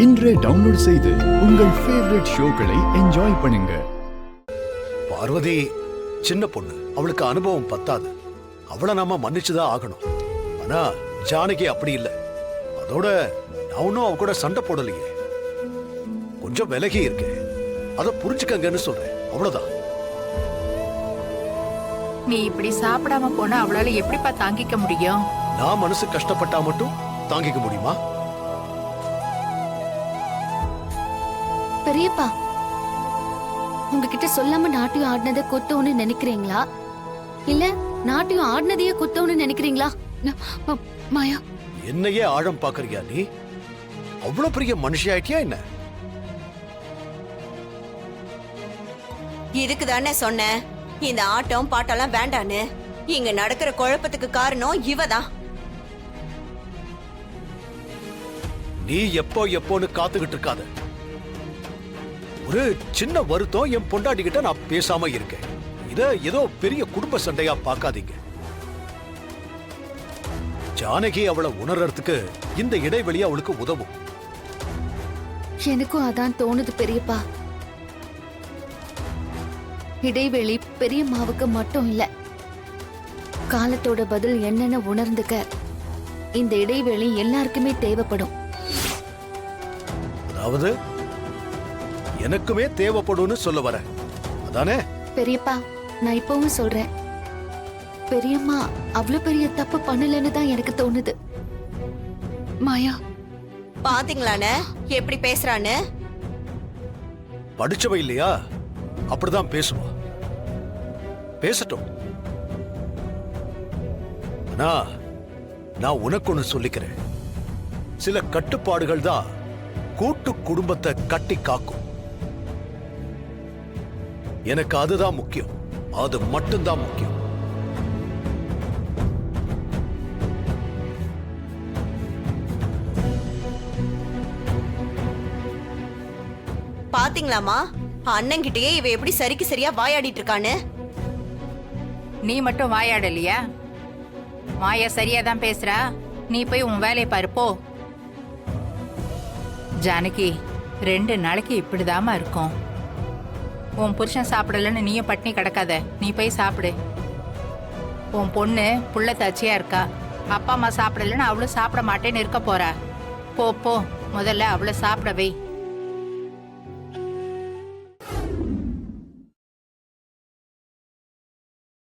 இன்றே டவுன்லோட் செய்து உங்கள் ஃபேவரட் ஷோக்களை என்ஜாய் பண்ணுங்க. பார்வதி சின்ன பொண்ணு, அவளுக்கு அனுபவம் பத்தாது. அவளை நாம மன்னிச்சுதான் ஆகணும். ஆனா ஜானகி அப்படி இல்லை. அதோட நான் ஒன்னும் அவ கூட சண்டை போடலையே, கொஞ்சம் விலகி இருக்கேன். அதை புரிஞ்சுக்கங்கன்னு சொல்றேன், அவ்வளவுதான். நீ இப்படி சாப்பிடாம போனா அவளால எப்படிப்பா தாங்கிக்க முடியும்? நான் மனசு கஷ்டப்பட்டா மட்டும் தாங்கிக்க முடியுமா? பெரியப்பா, உங்ககிட்ட சொல்லாம நாட்டியம் ஆடினதை கொத்தோன்னு நினைக்கிறீங்களா, இல்ல நாட்டியம் ஆடினதையே கொத்தோன்னு நினைக்கிறீங்களா? மாயா, என்னையே ஆழம் பாக்குறியா நீ? அவ்வளவு பெரிய மனுஷியாயிட்டியா என்ன? இதுக்கு தானே சொன்னேன் இந்த ஆட்டம் பாட்டெல்லாம் வேண்டான்னு. இங்க நடக்கிற குழப்பத்துக்கு காரணம் இவதான். நீ எப்போன்னு காத்துக்கிட்டு இருக்காத. ஒரு சின்ன வருத்தம் என் பொண்டாட்டி கிட்ட நான் பேசாம இருக்கேன். இத ஏதோ பெரிய குடும்ப சண்டையா பார்க்காதீங்க. ஜானகி அவளை உணர்றதுக்கு இந்த இடைவெளி அவளுக்கு உதவும். எனக்கும் அதான் தோணுது பெரியப்பா. இடைவெளி பெரியம்மாவுக்கு மட்டும் இல்ல, காலத்தோட பதில் என்னன்னு உணர்ந்துக்க இந்த இடைவெளி எல்லாருக்குமே தேவைப்படும். அதாவது எனக்குமே தேவைப்படும்னு சொல்ல வர, அதானே? பெரியப்பா, நான் இப்பவும் சொல்றேன், பெரியம்மா அவ்வளவு பெரிய தப்பு பண்ணலன்னு தான் எனக்கு தோணுது. மாயா, பாத்தீங்களானே எப்படி பேசுறான்னு? படிச்சவ இல்லையா, அப்படிதான் பேசுவா. பேசட்டும். ஆனா நான் உனக்கு ஒண்ணு சொல்லிக்கிறேன். சில கட்டுப்பாடுகள் தான் கூட்டு குடும்பத்தை கட்டி காக்கும். எனக்கு அதுதான் முக்கியம், அது மட்டும்தான் முக்கியம். பாத்தீங்களாமா, அண்ணன்கிட்டயே இவ எப்படி சரிக்கு சரியா வாயாடிட்டு இருக்கான்னு? நீ மட்டும் வாயாடலையா? மாயா சரியா தான் பேசுறா. நீ போய் உன் வேலையை பாரு போ. ஜானகி, 2 நாளைக்கு இப்படிதாமா இருக்கும். உன் புருஷன் சாப்பிடலன்னு நீயும் பட்னி கிடக்காத. நீ போய் சாப்பிடு. உன் பொண்ணு புள்ள தச்சியா இருக்கா. அப்பா அம்மா சாப்பிடலன்னு அவளும் சாப்பிட மாட்டேன்னு இருக்க போறா. போ போ, முதல்ல அவளை சாப்பிட வை.